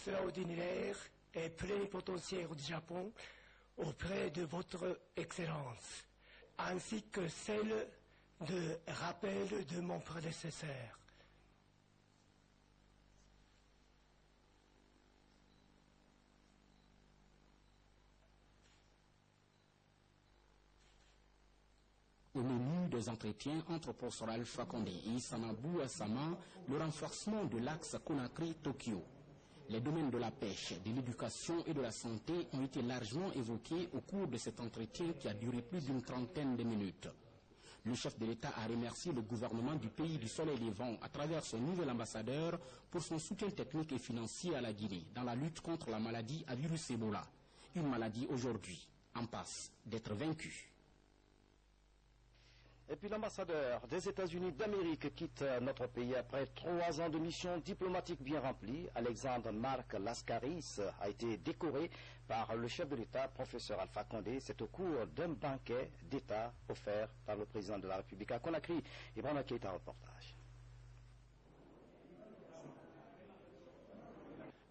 extraordinaire et plénipotentiaire du Japon auprès de votre Excellence, ainsi que celle de rappel de mon prédécesseur. Au menu des entretiens entre professeur Alpha Condé et Isanabou Asama, le renforcement de l'axe Conakry-Tokyo. Les domaines de la pêche, de l'éducation et de la santé ont été largement évoqués au cours de cet entretien qui a duré plus d'une trentaine de minutes. Le chef de l'État a remercié le gouvernement du pays du Soleil Levant à travers son nouvel ambassadeur pour son soutien technique et financier à la Guinée dans la lutte contre la maladie à virus Ebola, une maladie aujourd'hui en passe d'être vaincue. Et puis l'ambassadeur des États-Unis d'Amérique quitte notre pays après 3 ans de mission diplomatique bien remplie. Alexandre Marc Lascaris a été décoré par le chef de l'État, professeur Alpha Condé. C'est au cours d'un banquet d'État offert par le président de la République à Conakry. Ibrahima Keïta, reportage.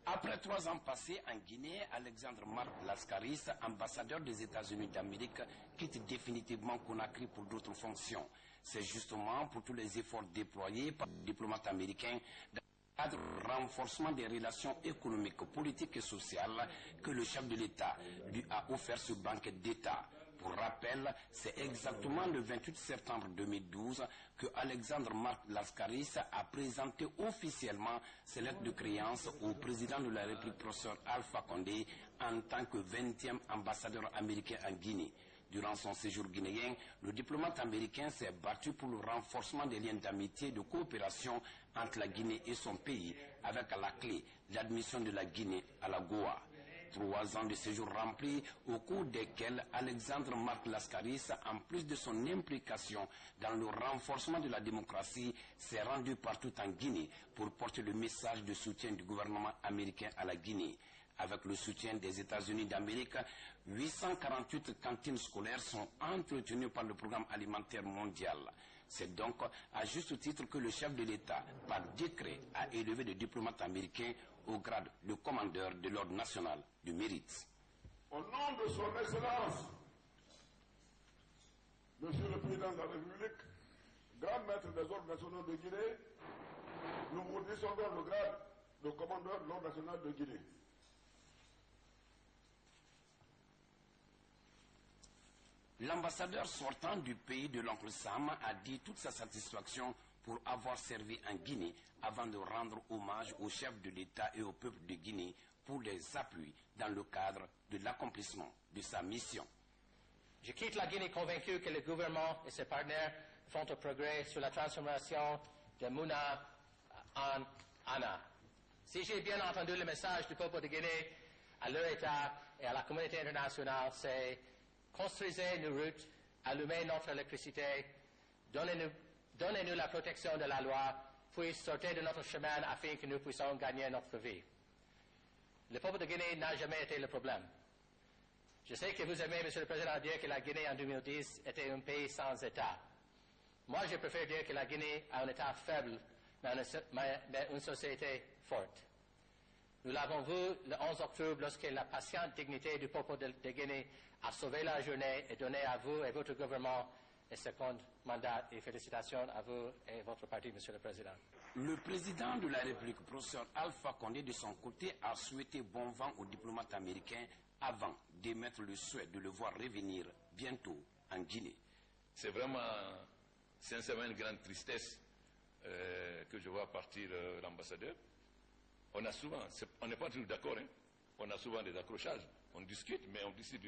Après 3 ans passés en Guinée, Alexandre Marc Lascaris, ambassadeur des États-Unis d'Amérique, quitte définitivement Conakry pour d'autres fonctions. C'est justement pour tous les efforts déployés par les diplomates américains dans le cadre du renforcement des relations économiques, politiques et sociales que le chef de l'État lui a offert ce banquet d'État. Pour rappel, c'est exactement le 28 septembre 2012 que Alexandre Marc Lascaris a présenté officiellement ses lettres de créance au président de la République, professeur Alpha Condé, en tant que 20e ambassadeur américain en Guinée. Durant son séjour guinéen, le diplomate américain s'est battu pour le renforcement des liens d'amitié et de coopération entre la Guinée et son pays, avec à la clé l'admission de la Guinée à la Goa. 3 ans de séjour remplis, au cours desquels Alexandre Marc Lascaris, en plus de son implication dans le renforcement de la démocratie, s'est rendu partout en Guinée pour porter le message de soutien du gouvernement américain à la Guinée. Avec le soutien des États-Unis d'Amérique, 848 cantines scolaires sont entretenues par le programme alimentaire mondial. C'est donc à juste titre que le chef de l'État, par décret, a élevé le diplomate américain au grade de commandeur de l'ordre national du mérite. Au nom de son Excellence, Monsieur le Président de la République, grand maître des ordres nationaux de Guinée, nous vous décernons le grade de commandeur de l'ordre national de Guinée. L'ambassadeur sortant du pays de l'oncle Sam a dit toute sa satisfaction pour avoir servi en Guinée avant de rendre hommage au chef de l'État et au peuple de Guinée pour les appuis dans le cadre de l'accomplissement de sa mission. Je quitte la Guinée convaincu que le gouvernement et ses partenaires font un progrès sur la transformation de Mouna en Anna. Si j'ai bien entendu le message du peuple de Guinée à leur État et à la communauté internationale, c'est construisez nos routes, allumez notre électricité, donnez-nous la protection de la loi, puis sortez de notre chemin afin que nous puissions gagner notre vie. Le peuple de Guinée n'a jamais été le problème. Je sais que vous aimez, Monsieur le Président, dire que la Guinée en 2010 était un pays sans État. Moi, je préfère dire que la Guinée a un État faible, mais une société forte. Nous l'avons vu le 11 octobre lorsque la patiente dignité du peuple de Guinée a sauvé la journée et donné à vous et votre gouvernement un second mandat. Et félicitations à vous et votre parti, Monsieur le Président. Le président de la République, professeur Alpha Condé, de son côté, a souhaité bon vent aux diplomates américains avant d'émettre le souhait de le voir revenir bientôt en Guinée. C'est vraiment, sincèrement, une grande tristesse que je vois partir l'ambassadeur. On a souvent, on n'est pas toujours d'accord, hein. On a souvent des accrochages, on discute, mais on discute.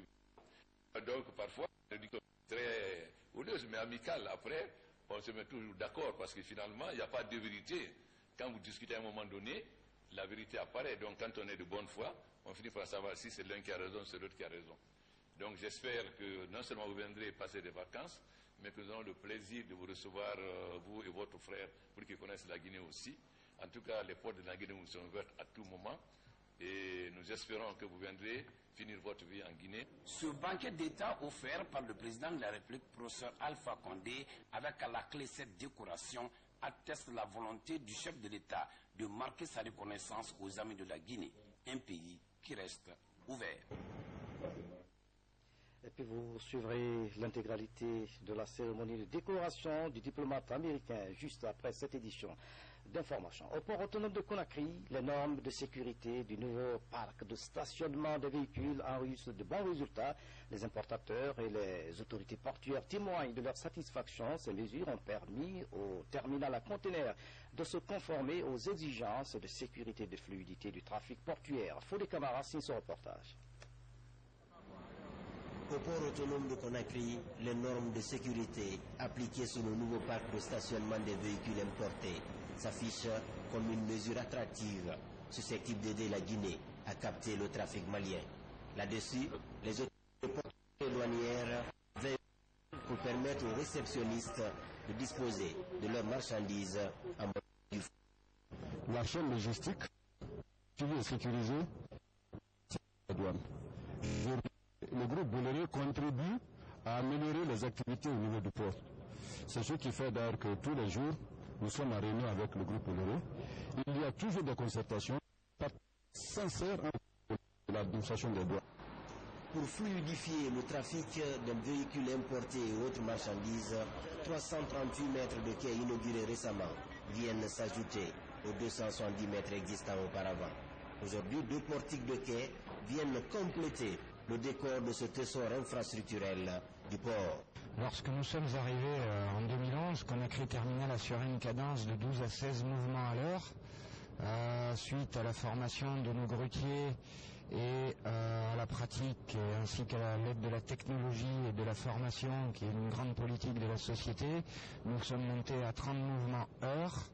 Donc parfois, on dit que très odieuse, mais amicale. Après, on se met toujours d'accord parce que finalement, il n'y a pas de vérité. Quand vous discutez à un moment donné, la vérité apparaît. Donc quand on est de bonne foi, on finit par savoir si c'est l'un qui a raison, c'est l'autre qui a raison. Donc j'espère que non seulement vous viendrez passer des vacances, mais que nous aurons le plaisir de vous recevoir, vous et votre frère, pour qu'ils connaissent la Guinée aussi. En tout cas, les portes de la Guinée vous sont ouvertes à tout moment et nous espérons que vous viendrez finir votre vie en Guinée. Ce banquet d'État offert par le président de la République, professeur Alpha Condé, avec à la clé cette décoration, atteste la volonté du chef de l'État de marquer sa reconnaissance aux amis de la Guinée un pays qui reste ouvert. Et puis vous suivrez l'intégralité de la cérémonie de décoration du diplomate américain juste après cette édition d'information. Au port autonome de Conakry, les normes de sécurité du nouveau parc de stationnement des véhicules enregistrent de bons résultats. Les importateurs et les autorités portuaires témoignent de leur satisfaction. Ces mesures ont permis au terminal à conteneurs de se conformer aux exigences de sécurité et de fluidité du trafic portuaire. Fodé Camara signe ce reportage. Au port autonome de Conakry, les normes de sécurité appliquées sur le nouveau parc de stationnement des véhicules importés s'affichent comme une mesure attractive susceptible d'aider la Guinée à capter le trafic malien. Là-dessus, les autorités portuaires douanières veillent pour permettre aux réceptionnistes de disposer de leurs marchandises en mode du fond. La chaîne logistique est sécurisée la douane. Le groupe Bolloré contribue à améliorer les activités au niveau du port. C'est ce qui fait d'ailleurs que tous les jours, nous sommes en réunion avec le groupe Bolloré. Il y a toujours des concertations sincères entre l'administration des douanes. Pour fluidifier le trafic d'un véhicule importé et autres marchandises, 338 mètres de quai inaugurés récemment viennent s'ajouter aux 270 mètres existants auparavant. Aujourd'hui, 2 portiques de quai viennent compléter le décor de ce trésor infrastructurel du port. Lorsque nous sommes arrivés en 2011, Conakry Terminal assurait une cadence de 12 à 16 mouvements à l'heure. Suite à la formation de nos grutiers et à la pratique, ainsi qu'à l'aide de la technologie et de la formation, qui est une grande politique de la société, nous sommes montés à 30 mouvements heure.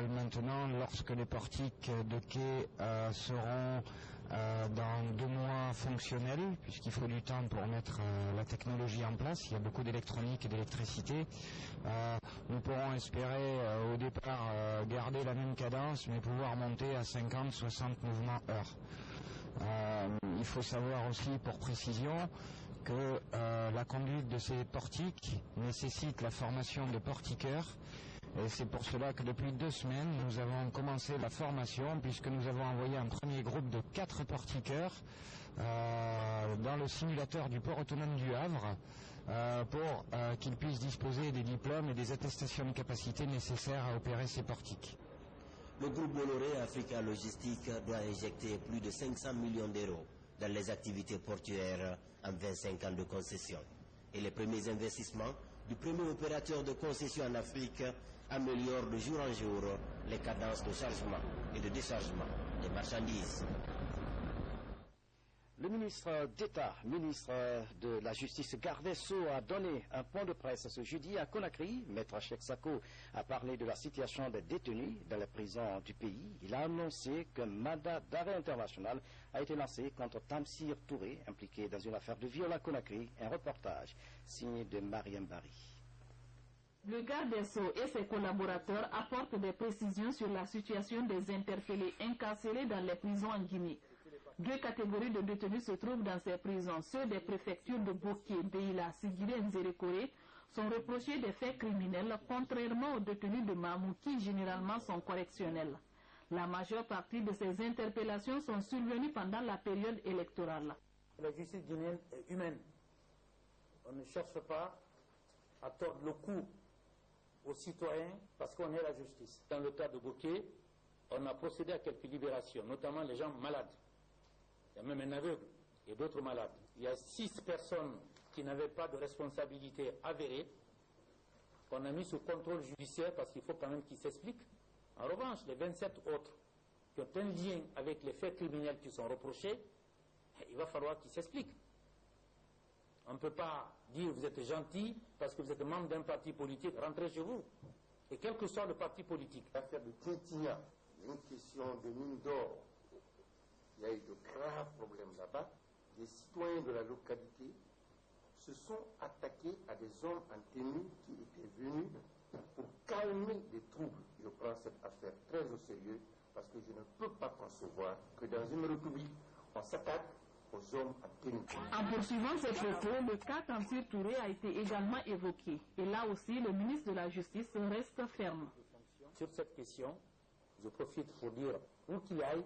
Maintenant, lorsque les portiques de quai seront dans 2 mois fonctionnels, puisqu'il faut du temps pour mettre la technologie en place, il y a beaucoup d'électronique et d'électricité, nous pourrons espérer au départ garder la même cadence, mais pouvoir monter à 50-60 mouvements heure. Il faut savoir aussi, pour précision, que la conduite de ces portiques nécessite la formation de portiqueurs. Et c'est pour cela que depuis 2 semaines, nous avons commencé la formation, puisque nous avons envoyé un premier groupe de 4 portiqueurs dans le simulateur du port autonome du Havre pour qu'ils puissent disposer des diplômes et des attestations de capacité nécessaires à opérer ces portiques. Le groupe Bolloré Africa Logistique doit injecter plus de 500 millions d'euros dans les activités portuaires en 25 ans de concession. Et les premiers investissements du premier opérateur de concession en Afrique améliorent de jour en jour les cadences de chargement et de déchargement des marchandises. Le ministre d'État, ministre de la Justice, Gardet Sow, a donné un point de presse ce jeudi à Conakry. Maître Cheikh Sako a parlé de la situation des détenus dans les prisons du pays. Il a annoncé qu'un mandat d'arrêt international a été lancé contre Tamsir Touré, impliqué dans une affaire de viol à Conakry. Un reportage signé de Mariam Bari. Le garde des Sceaux et ses collaborateurs apportent des précisions sur la situation des interpellés incarcérés dans les prisons en Guinée. 2 catégories de détenus se trouvent dans ces prisons. Ceux des préfectures de Boké, Beila, Sigiré et Nzérékoré sont reprochés des faits criminels, contrairement aux détenus de Mamou qui généralement sont correctionnels. La majeure partie de ces interpellations sont survenues pendant la période électorale. La justice guinéenne est humaine. On ne cherche pas à tordre le cou aux citoyens parce qu'on est la justice. Dans le cas de Boké, on a procédé à quelques libérations, notamment les gens malades. Il y a même un aveugle et d'autres malades. Il y a 6 personnes qui n'avaient pas de responsabilité avérée, qu'on a mis sous contrôle judiciaire parce qu'il faut quand même qu'ils s'expliquent. En revanche, les 27 autres qui ont un lien avec les faits criminels qui sont reprochés, il va falloir qu'ils s'expliquent. On ne peut pas dire vous êtes gentil parce que vous êtes membre d'un parti politique, rentrez chez vous. Et quel que soit le parti politique. L'affaire de Tintinia, une question de mine d'or. Il y a eu de graves problèmes là-bas. Les citoyens de la localité se sont attaqués à des hommes en tenue qui étaient venus pour calmer les troubles. Je prends cette affaire très au sérieux parce que je ne peux pas concevoir que dans une république, on s'attaque aux hommes en tenue. En poursuivant ces propos, le cas Tamsir Touré a été également évoqué. Et là aussi, le ministre de la Justice reste ferme. Sur cette question, je profite pour dire où qu'il aille,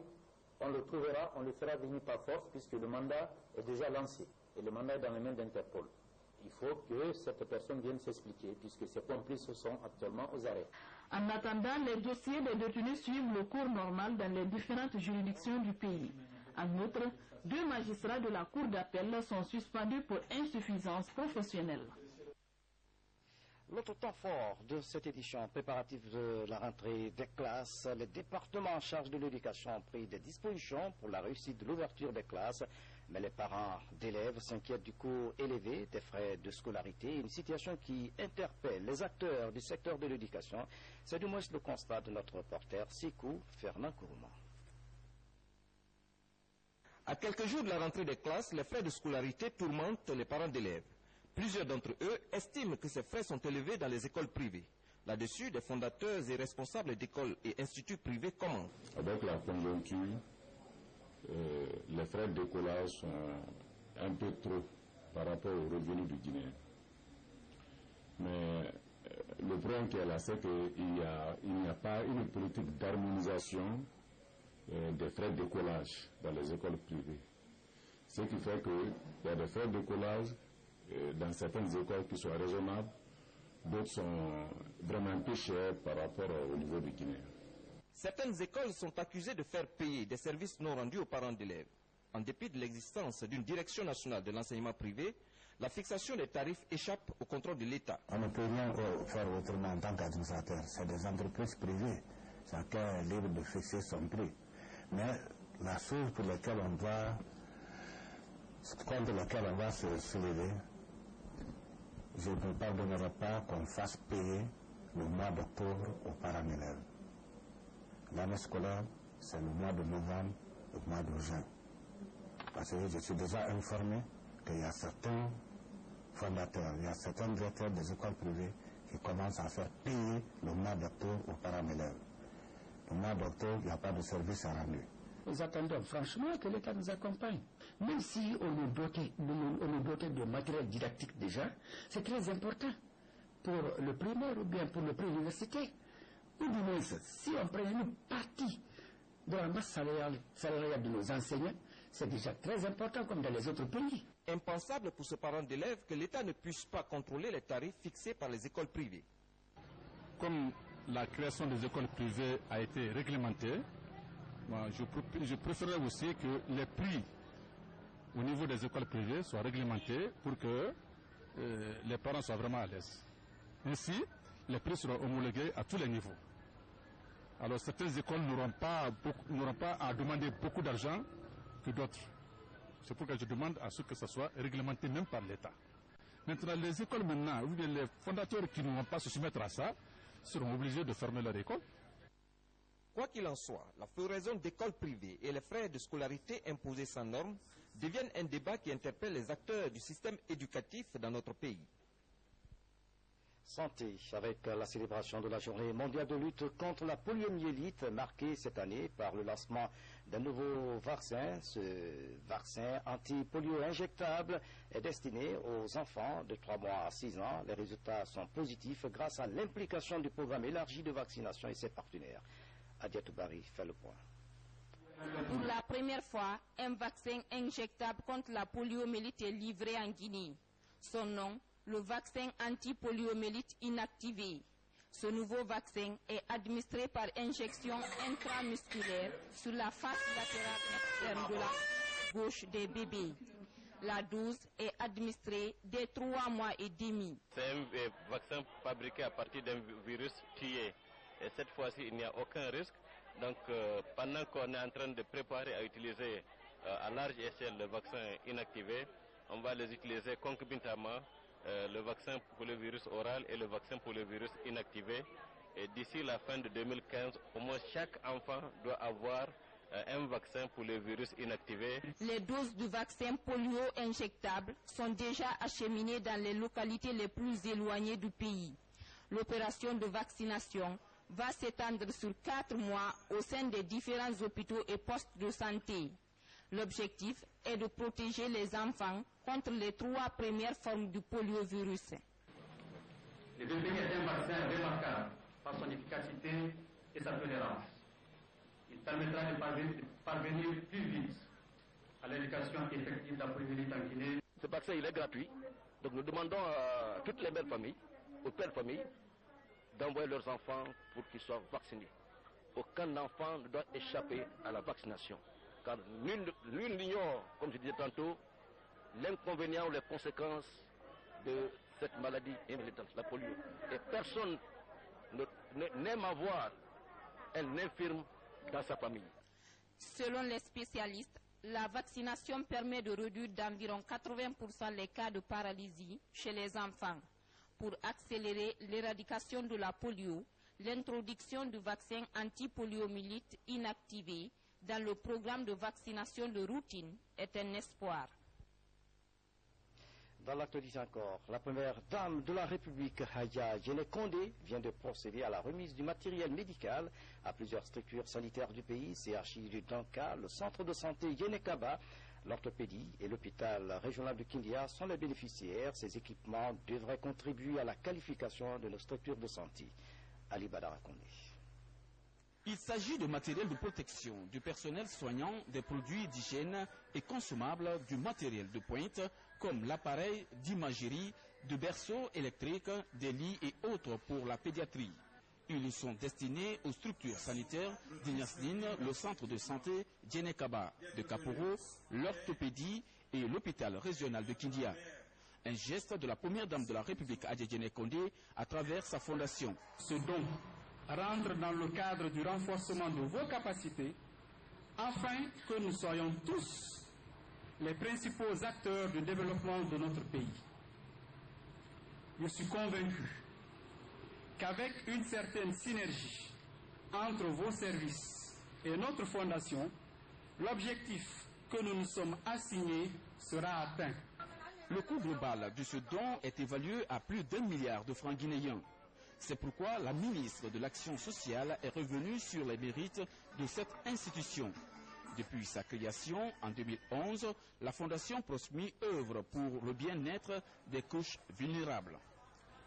on le trouvera, on le fera venir par force puisque le mandat est déjà lancé et le mandat est dans les mains d'Interpol. Il faut que cette personne vienne s'expliquer puisque ses complices sont actuellement aux arrêts. En attendant, les dossiers des détenus suivent le cours normal dans les différentes juridictions du pays. En outre, 2 magistrats de la Cour d'appel sont suspendus pour insuffisance professionnelle. L'autre temps fort de cette édition préparative de la rentrée des classes, les départements en charge de l'éducation ont pris des dispositions pour la réussite de l'ouverture des classes, mais les parents d'élèves s'inquiètent du coût élevé des frais de scolarité, une situation qui interpelle les acteurs du secteur de l'éducation. C'est du moins le constat de notre reporter Sikou Fernand Kourouma. À quelques jours de la rentrée des classes, les frais de scolarité tourmentent les parents d'élèves. Plusieurs d'entre eux estiment que ces frais sont élevés dans les écoles privées. Là-dessus, des fondateurs et responsables d'écoles et instituts privés commentent. Avec la conjoncture, les frais de décollage sont un peu trop par rapport aux revenus du Guinéen. Mais le problème qui est là, c'est qu'il n'y a pas une politique d'harmonisation des frais de décollage dans les écoles privées. Ce qui fait qu'il y a des frais de décollage dans certaines écoles qui sont raisonnables, d'autres sont vraiment un peu chers par rapport au niveau du Guinée. Certaines écoles sont accusées de faire payer des services non rendus aux parents d'élèves. En dépit de l'existence d'une direction nationale de l'enseignement privé, la fixation des tarifs échappe au contrôle de l'État. On ne peut rien faire autrement en tant qu'administrateur. C'est des entreprises privées. Chacun est libre de fixer son prix. Mais la chose pour laquelle contre laquelle on va se soulever, je ne pardonnerai pas qu'on fasse payer le mois d'octobre aux parents d'élèves. L'année scolaire, c'est le mois de novembre, le mois de juin. Parce que je suis déjà informé qu'il y a certains fondateurs, il y a certains directeurs des écoles privées qui commencent à faire payer le mois d'octobre aux parents d'élèves. Le mois d'octobre, il n'y a pas de service à rendre. Nous attendons franchement que l'État nous accompagne. Même si on nous dotait de matériel didactique déjà, c'est très important pour le primaire ou bien pour le pré-universitaire. Ou du moins, si on prend une partie de la masse salariale de nos enseignants, c'est déjà très important comme dans les autres pays. Impensable pour ce parent d'élèves que l'État ne puisse pas contrôler les tarifs fixés par les écoles privées. Comme la création des écoles privées a été réglementée, moi, je préférerais aussi que les prix au niveau des écoles privées soient réglementés pour que les parents soient vraiment à l'aise. Ainsi, les prix seront homologués à tous les niveaux. Alors certaines écoles n'auront pas à demander beaucoup d'argent que d'autres. C'est pourquoi je demande à ce que ça soit réglementé même par l'État. Maintenant, les écoles maintenant, ou bien les fondateurs qui ne vont pas se soumettre à ça, seront obligés de fermer leur école. Quoi qu'il en soit, la floraison d'écoles privées et les frais de scolarité imposés sans normes deviennent un débat qui interpelle les acteurs du système éducatif dans notre pays. Santé, avec la célébration de la journée mondiale de lutte contre la poliomyélite marquée cette année par le lancement d'un nouveau vaccin. Ce vaccin anti-polio injectable est destiné aux enfants de 3 mois à 6 ans. Les résultats sont positifs grâce à l'implication du programme élargi de vaccination et ses partenaires. Adiatou Bari fait le point. Pour la première fois, un vaccin injectable contre la poliomyélite est livré en Guinée. Son nom, le vaccin anti-poliomyélite inactivé. Ce nouveau vaccin est administré par injection intramusculaire sur la face latérale externe de la gauche des bébés. La dose est administrée dès 3 mois et demi. C'est un vaccin fabriqué à partir d'un virus tué. Et cette fois-ci, il n'y a aucun risque. Donc, pendant qu'on est en train de préparer à utiliser à large échelle le vaccin inactivé, on va les utiliser concomitamment, le vaccin pour le virus oral et le vaccin pour le virus inactivé. Et d'ici la fin de 2015, au moins chaque enfant doit avoir un vaccin pour le virus inactivé. Les doses du vaccin polio injectable sont déjà acheminées dans les localités les plus éloignées du pays. L'opération de vaccination va s'étendre sur 4 mois au sein des différents hôpitaux et postes de santé. L'objectif est de protéger les enfants contre les 3 premières formes du poliovirus. Le VPI est un vaccin remarquable par son efficacité et sa tolérance. Il permettra de parvenir plus vite à l'éducation effective de la poliomyélite en Guinée. Ce vaccin, il est gratuit. Donc nous demandons à toutes les mères familles, aux pères familles, d'envoyer leurs enfants pour qu'ils soient vaccinés. Aucun enfant ne doit échapper à la vaccination. Car nul n'ignore, comme je disais tantôt, l'inconvénient ou les conséquences de cette maladie invalidante, la polio. Et personne n'aime avoir un infirme dans sa famille. Selon les spécialistes, la vaccination permet de réduire d'environ 80% les cas de paralysie chez les enfants. Pour accélérer l'éradication de la polio, l'introduction du vaccin anti-poliomyélite inactivé dans le programme de vaccination de routine est un espoir. Dans l'actualité encore, la première dame de la République, Haya Djene Kondé, vient de procéder à la remise du matériel médical à plusieurs structures sanitaires du pays, CHI du Danka, le centre de santé Yenekaba, l'orthopédie et l'hôpital régional de Kindia sont les bénéficiaires. Ces équipements devraient contribuer à la qualification de nos structures de santé. Ali Badara Kondé. Il s'agit de matériel de protection, du personnel soignant, des produits d'hygiène et consommables, du matériel de pointe, comme l'appareil d'imagerie, de berceaux électriques, des lits et autres pour la pédiatrie. Ils sont destinés aux structures sanitaires d'Ignasline, le centre de santé Djenekaba de Kaporo, l'orthopédie et l'hôpital régional de Kindia. Un geste de la première dame de la République, Haya Djene Kondé, à travers sa fondation. Ce don rentre dans le cadre du renforcement de vos capacités afin que nous soyons tous les principaux acteurs du développement de notre pays. Je suis convaincu qu'avec une certaine synergie entre vos services et notre fondation, l'objectif que nous nous sommes assignés sera atteint. Le coût global de ce don est évalué à plus d'1 milliard de francs guinéens. C'est pourquoi la ministre de l'Action sociale est revenue sur les mérites de cette institution. Depuis sa création en 2011, la Fondation Prosmi œuvre pour le bien-être des couches vulnérables.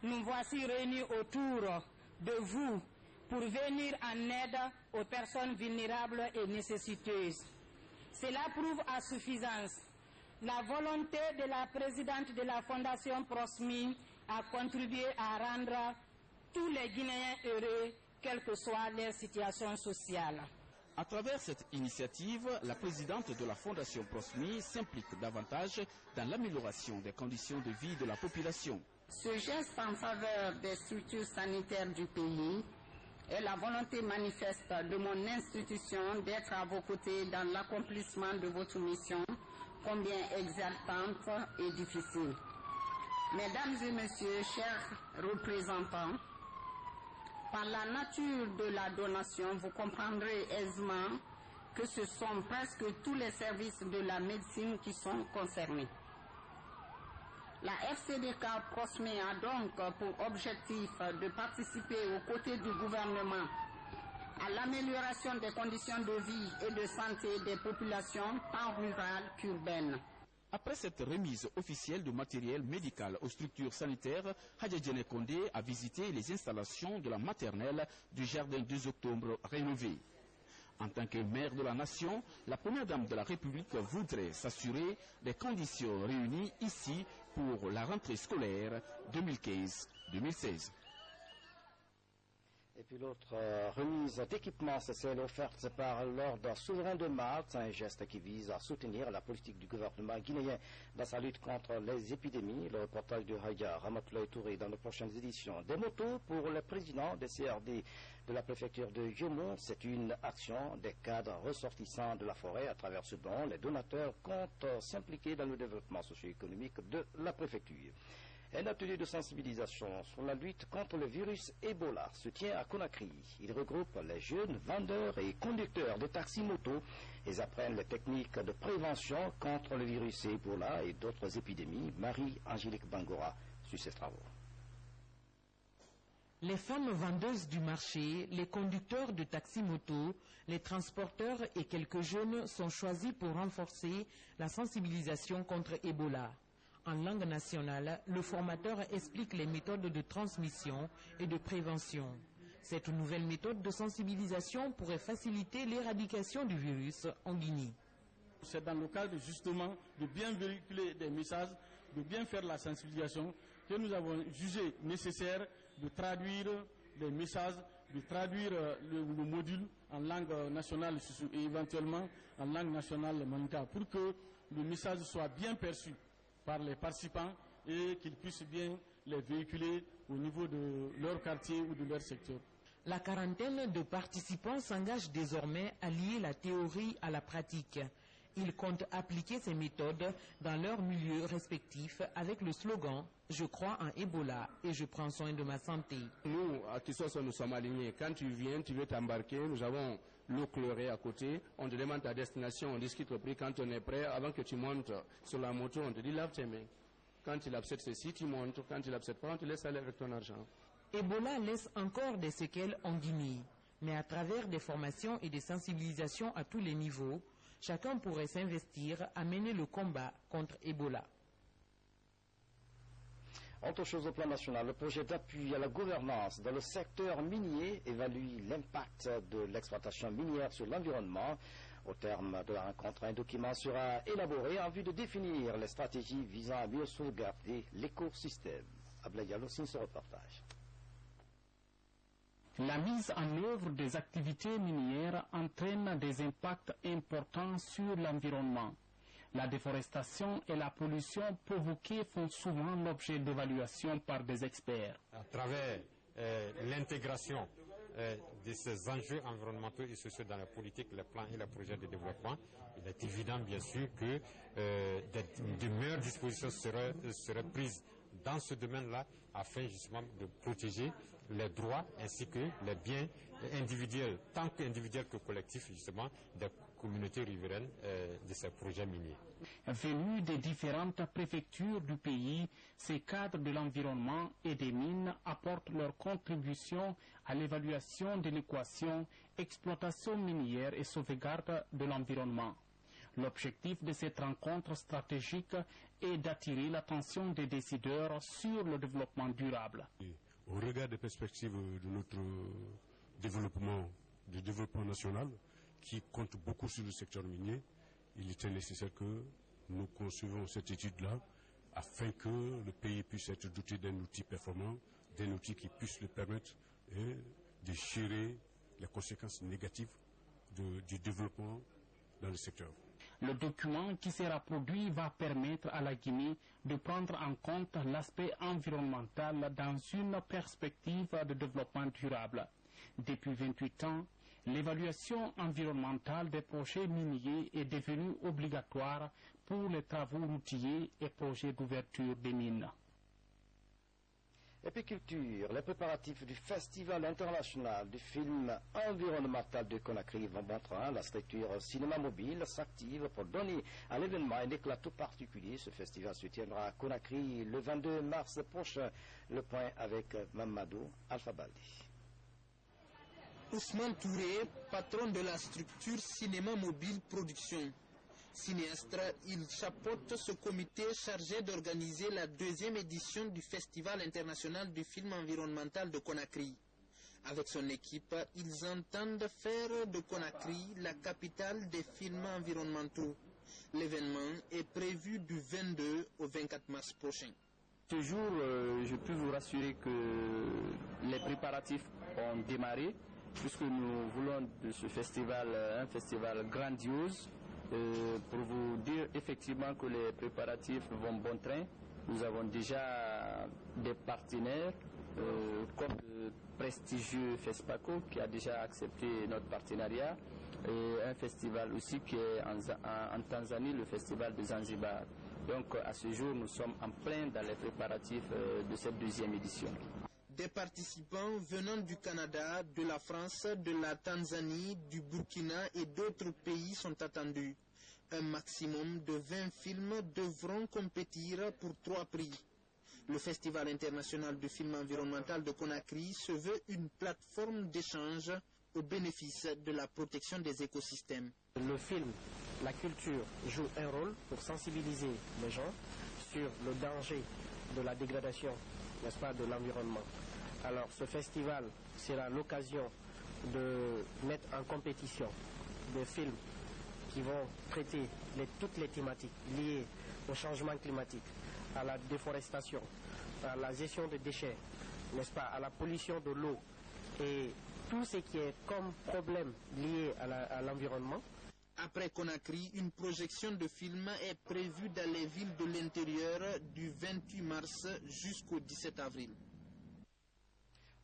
Nous voici réunis autour de vous pour venir en aide aux personnes vulnérables et nécessiteuses. Cela prouve à suffisance la volonté de la présidente de la Fondation Prosmi à contribuer à rendre tous les Guinéens heureux, quelle que soit leur situation sociale. À travers cette initiative, la présidente de la Fondation Prosmi s'implique davantage dans l'amélioration des conditions de vie de la population. Ce geste en faveur des structures sanitaires du pays est la volonté manifeste de mon institution d'être à vos côtés dans l'accomplissement de votre mission, combien exaltante et difficile. Mesdames et messieurs, chers représentants, par la nature de la donation, vous comprendrez aisément que ce sont presque tous les services de la médecine qui sont concernés. La FCDK Prosmi a donc pour objectif de participer aux côtés du gouvernement à l'amélioration des conditions de vie et de santé des populations tant rurales qu'urbaines. Après cette remise officielle de matériel médical aux structures sanitaires, Haya Djene Kondé a visité les installations de la maternelle du Jardin 2 octobre rénové. En tant que mère de la nation, la première dame de la République voudrait s'assurer des conditions réunies ici pour la rentrée scolaire 2015-2016. Et puis l'autre remise d'équipements, c'est celle offerte par l'Ordre souverain de Malte, un geste qui vise à soutenir la politique du gouvernement guinéen dans sa lutte contre les épidémies. Le reportage de Haya Ramatoulaye Touré dans les prochaines éditions. Des motos pour le président des CRD de la préfecture de Yomon, c'est une action des cadres ressortissants de la forêt. À travers ce don, les donateurs comptent s'impliquer dans le développement socio-économique de la préfecture. Un atelier de sensibilisation sur la lutte contre le virus Ebola se tient à Conakry. Il regroupe les jeunes vendeurs et conducteurs de taxi-moto. Ils apprennent les techniques de prévention contre le virus Ebola et d'autres épidémies. Marie-Angélique Bangora suit ses travaux. Les femmes vendeuses du marché, les conducteurs de taxi-moto, les transporteurs et quelques jeunes sont choisis pour renforcer la sensibilisation contre Ebola. En langue nationale, le formateur explique les méthodes de transmission et de prévention. Cette nouvelle méthode de sensibilisation pourrait faciliter l'éradication du virus en Guinée. C'est dans le cadre justement de bien véhiculer des messages, de bien faire la sensibilisation, que nous avons jugé nécessaire de traduire les messages, de traduire le module en langue nationale et éventuellement en langue nationale manka pour que le message soit bien perçu par les participants et qu'ils puissent bien les véhiculer au niveau de leur quartier ou de leur secteur. La quarantaine de participants s'engage désormais à lier la théorie à la pratique. Ils comptent appliquer ces méthodes dans leurs milieux respectifs avec le slogan « Je crois en Ebola et je prends soin de ma santé ». Nous, à Kissoso, nous sommes alignés. Quand tu viens, tu veux t'embarquer, nous avons l'eau chlorée à côté. On te demande ta destination, on discute le prix. Quand on est prêt, avant que tu montes sur la moto, on te dit « lave tes mains ». Quand il accepte ceci, tu montes. Quand il accepte pas, on te laisse aller avec ton argent. Ebola laisse encore des séquelles en Guinée. Mais à travers des formations et des sensibilisations à tous les niveaux, chacun pourrait s'investir à mener le combat contre Ebola. Autre chose au plan national, le projet d'appui à la gouvernance dans le secteur minier évalue l'impact de l'exploitation minière sur l'environnement. Au terme de la rencontre, un document sera élaboré en vue de définir les stratégies visant à mieux sauvegarder l'écosystème. Ablayalo signe ce reportage. La mise en œuvre des activités minières entraîne des impacts importants sur l'environnement. La déforestation et la pollution provoquées font souvent l'objet d'évaluation par des experts. À travers l'intégration de ces enjeux environnementaux et sociaux dans la politique, les plans et les projets de développement, il est évident bien sûr que de meilleures dispositions seraient prises dans ce domaine-là afin justement de protéger les droits ainsi que les biens individuels, tant qu'individuels que collectifs justement, des communautés riveraines de ces projets miniers. Venus des différentes préfectures du pays, ces cadres de l'environnement et des mines apportent leur contribution à l'évaluation de l'équation exploitation minière et sauvegarde de l'environnement. L'objectif de cette rencontre stratégique est d'attirer l'attention des décideurs sur le développement durable. Au regard des perspectives de notre développement national, qui compte beaucoup sur le secteur minier, il était nécessaire que nous concevions cette étude-là afin que le pays puisse être doté d'un outil performant, d'un outil qui puisse le permettre de gérer les conséquences négatives du développement dans le secteur. Le document qui sera produit va permettre à la Guinée de prendre en compte l'aspect environnemental dans une perspective de développement durable. Depuis 28 ans, l'évaluation environnementale des projets miniers est devenue obligatoire pour les travaux routiers et projets d'ouverture des mines. Épiculture, les préparatifs du Festival international du film environnemental de Conakry vont bon train. La structure Cinéma Mobile s'active pour donner à l'événement un éclat tout particulier. Ce festival se tiendra à Conakry le 22 mars prochain. Le point avec Mamadou Alpha-Baldi. Ousmane Touré, patron de la structure Cinéma Mobile Production. Cinéaste, il chapeaute ce comité chargé d'organiser la 2e édition du Festival international du film environnemental de Conakry. Avec son équipe, ils entendent faire de Conakry la capitale des films environnementaux. L'événement est prévu du 22 au 24 mars prochain. Ce jour, je peux vous rassurer que les préparatifs ont démarré, puisque nous voulons de ce festival un festival grandiose. Pour vous dire effectivement que les préparatifs vont bon train, nous avons déjà des partenaires comme le prestigieux FESPACO qui a déjà accepté notre partenariat et un festival aussi qui est en Tanzanie, le festival de Zanzibar. Donc à ce jour, nous sommes en plein dans les préparatifs de cette 2e édition. Des participants venant du Canada, de la France, de la Tanzanie, du Burkina et d'autres pays sont attendus. Un maximum de 20 films devront compétir pour 3 prix. Le Festival international du film environnemental de Conakry se veut une plateforme d'échange au bénéfice de la protection des écosystèmes. Le film, la culture joue un rôle pour sensibiliser les gens sur le danger de la dégradation, n'est-ce pas, de l'environnement. Alors ce festival sera l'occasion de mettre en compétition des films qui vont traiter toutes les thématiques liées au changement climatique, à la déforestation, à la gestion des déchets, n'est-ce pas, à la pollution de l'eau et tout ce qui est comme problème lié à l'environnement. Après Conakry, une projection de films est prévue dans les villes de l'intérieur du 28 mars jusqu'au 17 avril.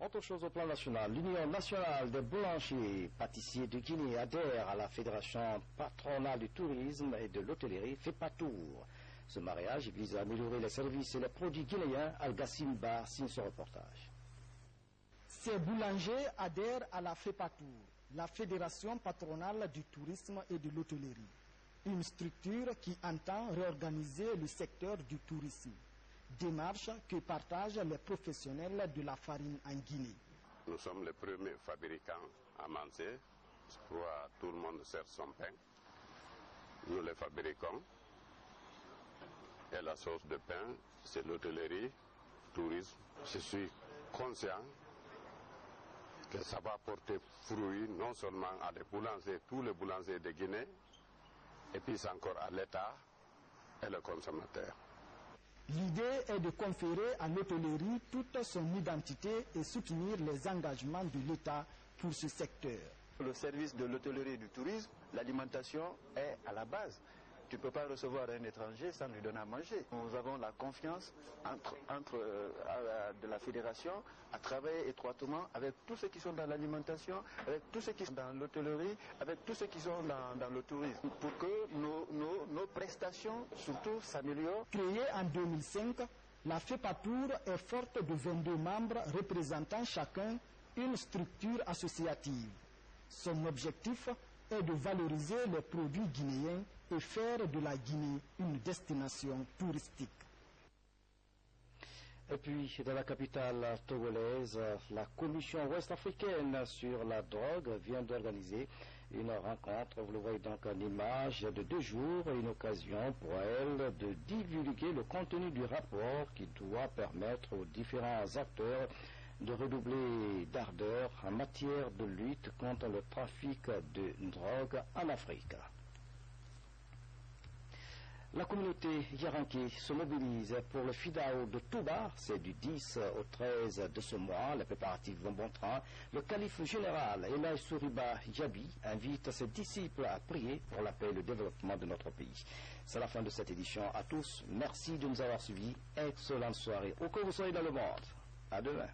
Autre chose au plan national, l'Union nationale des boulangers pâtissiers de Guinée adhère à la Fédération patronale du tourisme et de l'hôtellerie FEPATOUR. Ce mariage vise à améliorer les services et les produits guinéens. Al-Gassim Ba signe ce reportage. Ces boulangers adhèrent à la FEPATOUR, la Fédération patronale du tourisme et de l'hôtellerie, une structure qui entend réorganiser le secteur du tourisme. Démarche que partagent les professionnels de la farine en Guinée. Nous sommes les premiers fabricants à manger. Tout le monde sert son pain. Nous les fabriquons. Et la source de pain, c'est l'hôtellerie, tourisme. Je suis conscient que ça va porter fruit non seulement à des boulangers, tous les boulangers de Guinée, et puis encore à l'État et le consommateur. L'idée est de conférer à l'hôtellerie toute son identité et soutenir les engagements de l'État pour ce secteur. Le service de l'hôtellerie et du tourisme, l'alimentation est à la base. Tu ne peux pas recevoir un étranger sans lui donner à manger. Nous avons la confiance de la fédération à travailler étroitement avec tous ceux qui sont dans l'alimentation, avec tous ceux qui sont dans l'hôtellerie, avec tous ceux qui sont dans le tourisme, pour que nos prestations surtout s'améliorent. Créée en 2005, la FEPATOUR est forte de 22 membres représentant chacun une structure associative. Son objectif est de valoriser les produits guinéens et faire de la Guinée une destination touristique. Et puis, dans la capitale togolaise, la Commission ouest-africaine sur la drogue vient d'organiser une rencontre. Vous le voyez donc en image de 2 jours, une occasion pour elle de divulguer le contenu du rapport qui doit permettre aux différents acteurs de redoubler d'ardeur en matière de lutte contre le trafic de drogue en Afrique. La communauté yaranké se mobilise pour le FIDAO de Touba. C'est du 10 au 13 de ce mois. Les préparatifs vont bon train. Le calife général Elhadji Souriba Diaby invite ses disciples à prier pour la paix et le développement de notre pays. C'est la fin de cette édition. À tous, merci de nous avoir suivis. Excellente soirée. Où que vous soyez dans le monde. À demain.